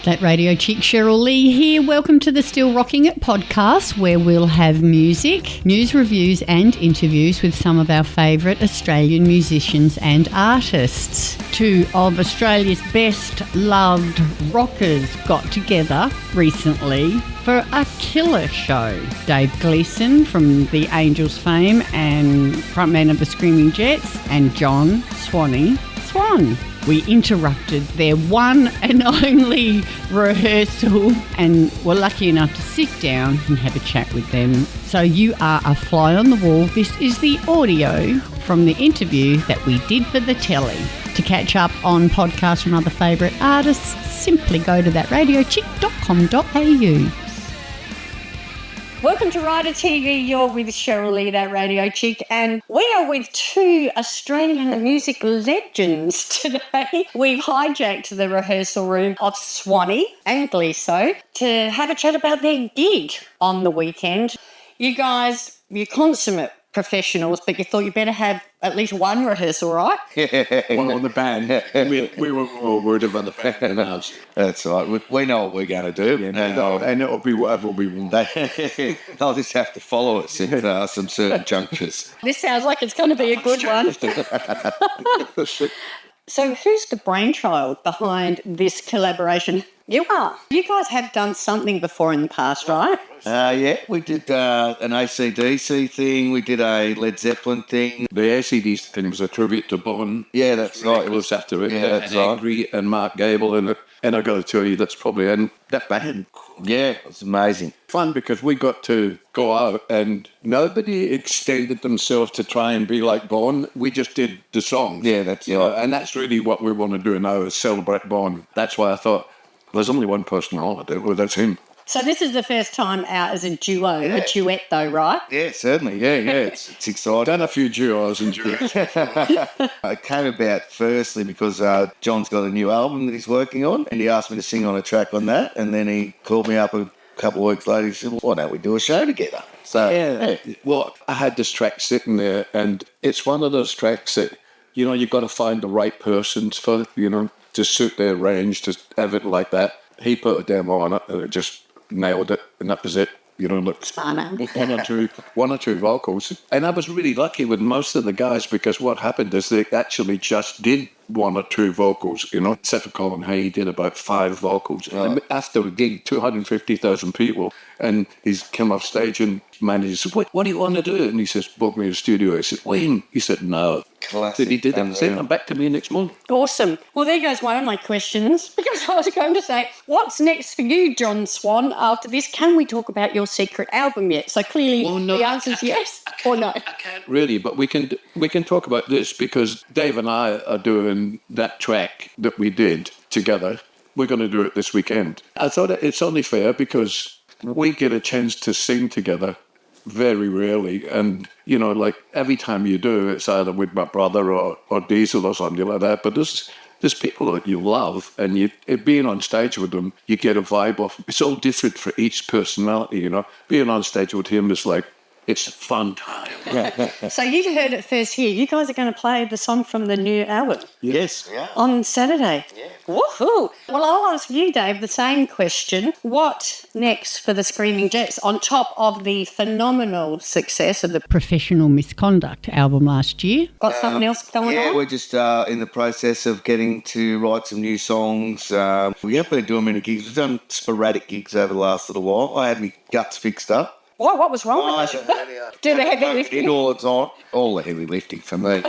That radio chick Cheryl Lee here. Welcome to the Still Rocking It podcast, where we'll have music, news reviews and interviews with some of our favourite Australian musicians and artists. Two of Australia's best loved rockers got together recently for a killer show. Dave Gleeson from the Angels fame and frontman of the Screaming Jets, and John Swan. We interrupted their one and only rehearsal and were lucky enough to sit down and have a chat with them. So you are a fly on the wall. This is the audio from the interview that we did for the telly. To catch up on podcasts from other favourite artists, simply go to thatradiochick.com.au. Welcome to RiderTV. You're with Cheryl Lee, that radio chick, and we are with two Australian music legends today. We've hijacked the rehearsal room of Swanee and Gleeso to have a chat about their gig on the weekend. You guys, you're consummate professionals, but you thought you better have at least one rehearsal, right? Well, on the band. We were more worried about the band than us. That's right. We know what we're going to do. And it'll be whatever we want. They'll just have to follow us at some certain junctures. This sounds like it's going to be a good one. So who's the brainchild behind this collaboration? You are. You guys have done something before in the past, right? Yeah, we did an AC/DC thing. We did a Led Zeppelin thing. The AC/DC thing was a tribute to Bon. Yeah, that's right. It was after it. Yeah, that's right. Angry and Mark Gable and I got to tell you, that's probably and that band. Yeah, it was amazing. Fun because we got to go out and nobody extended themselves to try and be like Bon. We just did the songs. Yeah, that's right. And that's really what we want to do now is celebrate Bon. That's why I thought there's only one person I want to do. Well, that's him. So this is the first time out as a duo, a duet though, right? Yeah, certainly. Yeah. It's exciting. Done a few duos and duets. It came about firstly because John's got a new album that he's working on, and he asked me to sing on a track on that, and then he called me up a couple of weeks later. He said, well, why don't we do a show together? So yeah. Well, I had this track sitting there, and it's one of those tracks that, you've got to find the right persons for, to suit their range, to have it like that. He put a demo on it, and it just nailed it, and that was it. Look, one or two vocals. And I was really lucky with most of the guys because what happened is they actually just did one or two vocals, except for Colin Hay, he did about 5 vocals. Right. And after a gig, 250,000 people, and he's come off stage and manager said, what do you want to do? And he says, book me a studio. I said, when? He said, no. Classic. He did that. Said, I'm back to me next month. Awesome. Well, there goes one of my questions, because I was going to say, what's next for you, John Swan, after this? Can we talk about your secret album yet? So clearly the answer is yes or no. I can't really, but we can talk about this because Dave and I are doing that track that we did together. We're going to do it this weekend. I thought it's only fair because we get a chance to sing together very rarely, and like every time you do, it's either with my brother or Diesel or something like that. But there's people that you love, and being on stage with them, you get a vibe off. It's all different for each personality, Being on stage with him is like, it's a fun time. So you heard it first here. You guys are going to play the song from the new album. Yes. Yeah. On Saturday. Yeah. Woohoo! Well, I'll ask you, Dave, the same question. What next for the Screaming Jets on top of the phenomenal success of the Professional Misconduct album last year? Got something else going on? Yeah, we're just in the process of getting to write some new songs. We haven't been doing many gigs. We've done sporadic gigs over the last little while. I had my guts fixed up. What was wrong with you? Do the heavy lifting? All the time. All the heavy lifting for me.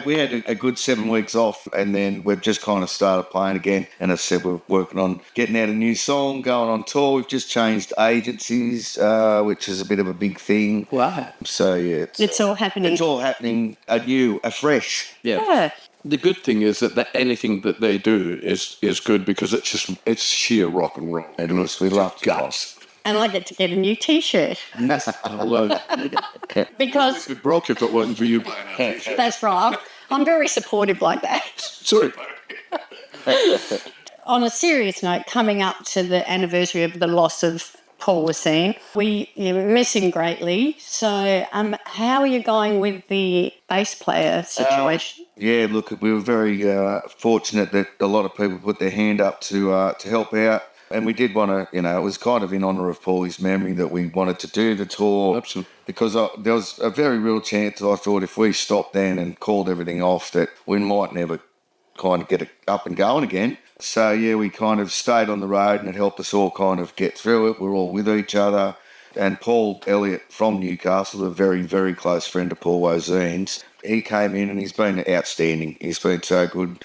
We had a good 7 weeks off, and then we've just kind of started playing again. And as I said, we're working on getting out a new song, going on tour. We've just changed agencies, which is a bit of a big thing. Wow. So, yeah. It's all happening. It's all happening anew, afresh. Yeah. The good thing is that anything that they do is good because it's sheer rock and roll. And we love guts. And I get to get a new T-shirt. Because because it broke if it wasn't for you buying a T-shirt. That's right. I'm very supportive like that. Sorry. On a serious note, coming up to the anniversary of the loss of Paul Wassine, we miss him greatly. So how are you going with the bass player situation? Yeah, look, we were very fortunate that a lot of people put their hand up to help out. And we did want to, it was kind of in honour of Paulie's memory that we wanted to do the tour. Absolutely. Because there was a very real chance, I thought, if we stopped then and called everything off, that we might never kind of get it up and going again. So, yeah, we kind of stayed on the road and it helped us all kind of get through it. We're all with each other. And Paul Elliott from Newcastle, a very, very close friend of Paul Wozene's, he came in and he's been outstanding. He's been so good.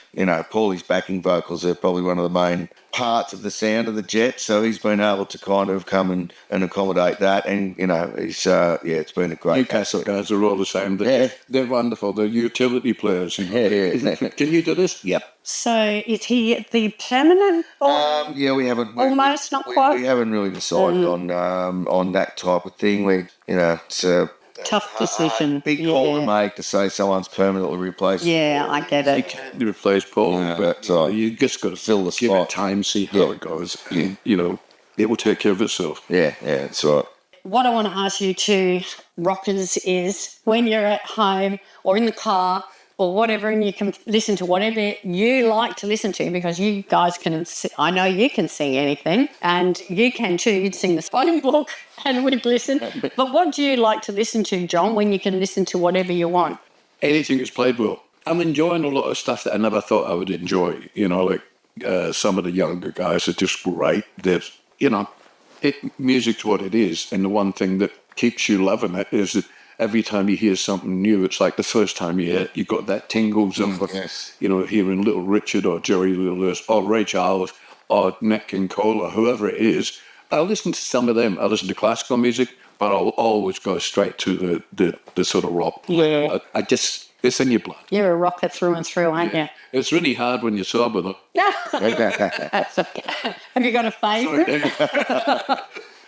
Paulie's backing vocals are probably one of the main parts of the sound of the Jet, so he's been able to kind of come and accommodate that. And, he's, it's been a great... Newcastle guys are all the same. They're wonderful. They're utility players. Can you do this? Yep. So is he the permanent? Yeah, we haven't... Almost, not quite. We haven't really decided on that type of thing. It's a... Tough decision. Big call to make to say someone's permanently replaced. Yeah, I get You it. can't replace Paul, but you just got to fill the give spot. it time, see how it goes. It will take care of itself. Yeah, that's right. What I want to ask you two rockers is when you're at home or in the car or whatever, and you can listen to whatever you like to listen to, because you guys can, I know you can sing anything, and you can too. You'd sing the spelling book and we'd listen. But what do you like to listen to, John, when you can listen to whatever you want? Anything that's played well. I'm enjoying a lot of stuff that I never thought I would enjoy. Some of the younger guys are just great. There's, music's what it is. And the one thing that keeps you loving it is that every time you hear something new, it's like the first time you hear it, you got that tingles of, hearing Little Richard or Jerry Lee Lewis or Ray Charles or Nat King Cole or whoever it is. I'll listen to some of them. I listen to classical music, but I'll always go straight to the sort of rock. Yeah. It's in your blood. You're a rocker through and through, aren't you? It's really hard when you're sober, though. That's okay. Have you got a favourite?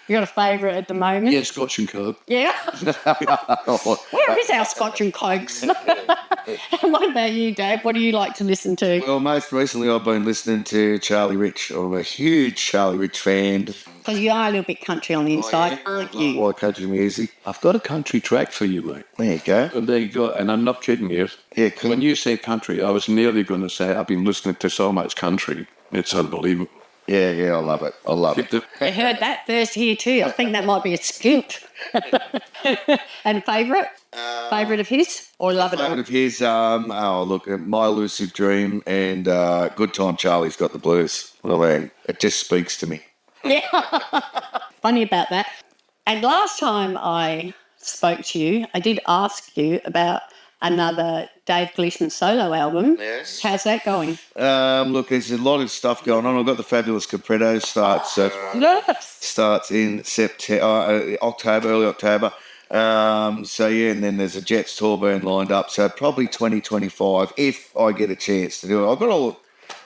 You got a favourite at the moment? Yeah, Scotch and Coke. Yeah. Where is our Scotch and Cokes? What about you, Dave? What do you like to listen to? Well, most recently I've been listening to Charlie Rich. I'm a huge Charlie Rich fan. Because you are a little bit country on the inside, aren't you? Like country music. I've got a country track for you, mate. There you go. And there you go. And I'm not kidding you. Yeah, cool. When you say country, I was nearly going to say I've been listening to so much country. It's unbelievable. Yeah, I love it. I heard that first here too. I think that might be a scoop. And favourite? Favourite of his? Or love it all? Favourite of his, My Elusive Dream and Good Time Charlie's Got the Blues. Well, man, it just speaks to me. Yeah. Funny about that. And last time I spoke to you, I did ask you about another Dave Gleeson solo album. Yes. How's that going? Look, there's a lot of stuff going on. I've got the Fabulous Capretto starts in September, early October. And then there's a Jets tour being lined up. So probably 2025 if I get a chance to do it.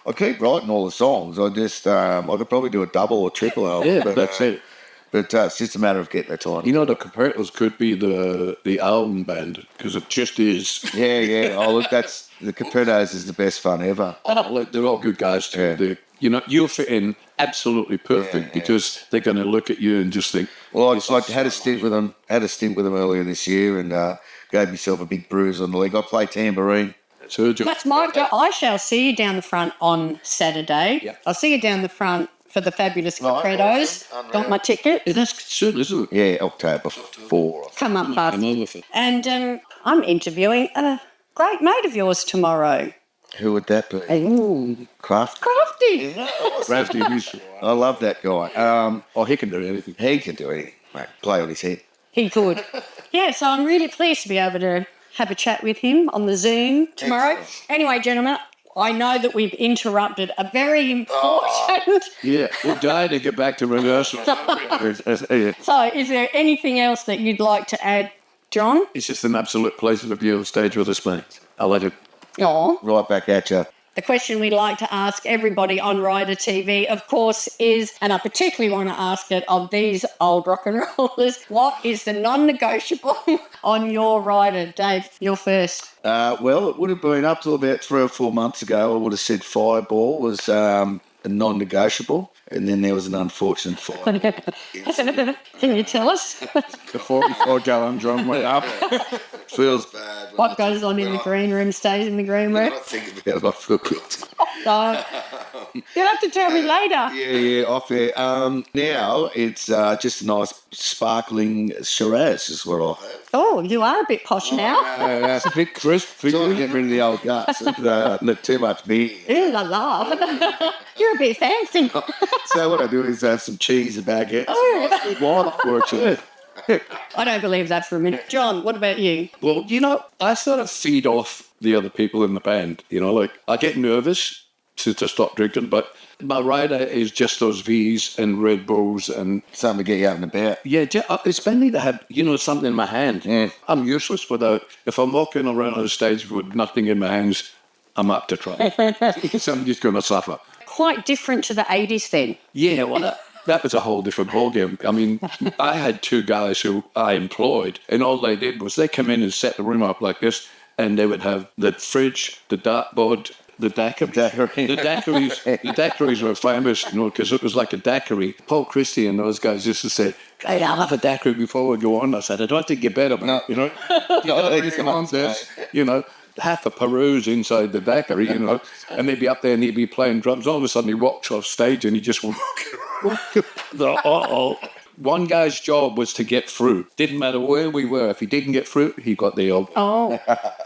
I keep writing all the songs. I could probably do a double or triple album. Yeah, that's it. But it's just a matter of getting the time. The Caprettos could be the album band, because it just is. Yeah. Oh, look, the Caprettos is the best fun ever. Look, they're all good guys too. Yeah. You'll fit in absolutely perfect because they're going to look at you and just think. Well, I had a stint with them. Earlier this year and gave myself a big bruise on the leg. I play tambourine. That's my job. I shall see you down the front on Saturday. Yep. I'll see you down the front for the Fabulous Caprettos. Got my ticket. That's soon, isn't it? Yeah, October 4. Come up, bud. I'm over for it. And I'm interviewing a great mate of yours tomorrow. Who would that be? Ooh. Crafty. Crafty music. I love that guy. He can do anything. He can do anything. Mate, play on his head. He could. Yeah, so I'm really pleased to be able to have a chat with him on the Zoom tomorrow. Excellent. Anyway, gentlemen, I know that we've interrupted a very important... Yeah, we'll die to get back to rehearsal. So is there anything else that you'd like to add, John? It's just an absolute pleasure to be on stage with us, mate. I'll let it. Oh. Right back at you. The question we like to ask everybody on RiderTV, of course, is, and I particularly want to ask it of these old rock and rollers, what is the non-negotiable on your rider? Dave, you're first. Well, it would have been up to about 3 or 4 months ago. I would have said Fireball was a non-negotiable, and then there was an unfortunate fire. Can you tell us? The 44-gallon drum went up. Feels bad What goes on in the green room stays in the green room. I think about it, I feel guilty. So, you'll have to tell me later. Yeah, off air. Now it's just a nice sparkling Shiraz is what I have. Oh, you are a bit posh now. That's a bit crisp for Trying to you. get rid of the old guts and not too much beer. Ooh la la. You're a bit fancy. So what I do is have some cheese and baguette. Oh. Wine works it. I don't believe that for a minute. John, what about you? Well, I sort of feed off the other people in the band. Like I get nervous to stop drinking, but my rider is just those V's and Red Bulls and Something to get you out and about. yeah, it's mainly to have something in my hand. Yeah. I'm useless without. If I'm walking around on the stage with nothing in my hands, I'm up to try. Somebody's going to suffer. Quite different to the 80s then. Yeah, well, that was a whole different ballgame. I mean, I had two guys who I employed, and all they did was they come in and set the room up like this, and they would have the fridge, the dartboard, the daiquiri. The daiquiris were famous, because it was like a daiquiri. Paul Christie and those guys used to say, "Hey, I'll have a daiquiri before we go on." I said, "I don't think you better, but, come on, this, half a Peru's inside the daiquiri, and they'd be up there and he'd be playing drums. All of a sudden he walks off stage and he just walks. One guy's job was to get fruit. Didn't matter where we were. If he didn't get fruit, he got the job. Oh.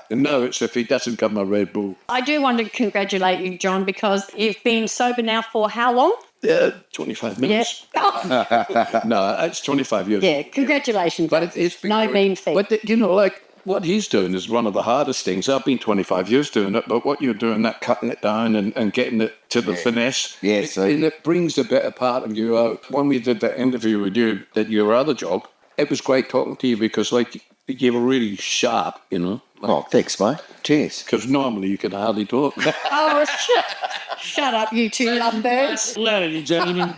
And no, it's if he doesn't come a Red Bull. I do want to congratulate you, John, because you've been sober now for how long? 25 minutes. Yeah. Oh, No, it's 25 years. yeah, congratulations. But it's been no great. mean feat. But, what he's doing is one of the hardest things. I've been 25 years doing it, but what you're doing, that cutting it down and getting it to the finesse, and it brings the better part of you out. When we did that interview with you at your other job, it was great talking to you because, you were really sharp, Oh, thanks, mate. Cheers. Because normally you could hardly talk. Oh, shut up, you two lovebirds. Ladies and gentlemen.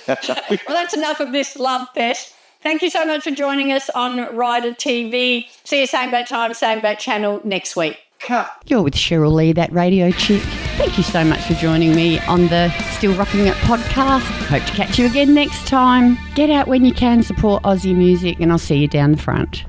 Well, that's enough of this love fest. Thank you so much for joining us on RiderTV. See you same bat time, same bat channel next week. Cut. You're with Cheryl Lee, that radio chick. Thank you so much for joining me on the Still Rocking It podcast. Hope to catch you again next time. Get out when you can, support Aussie music, and I'll see you down the front.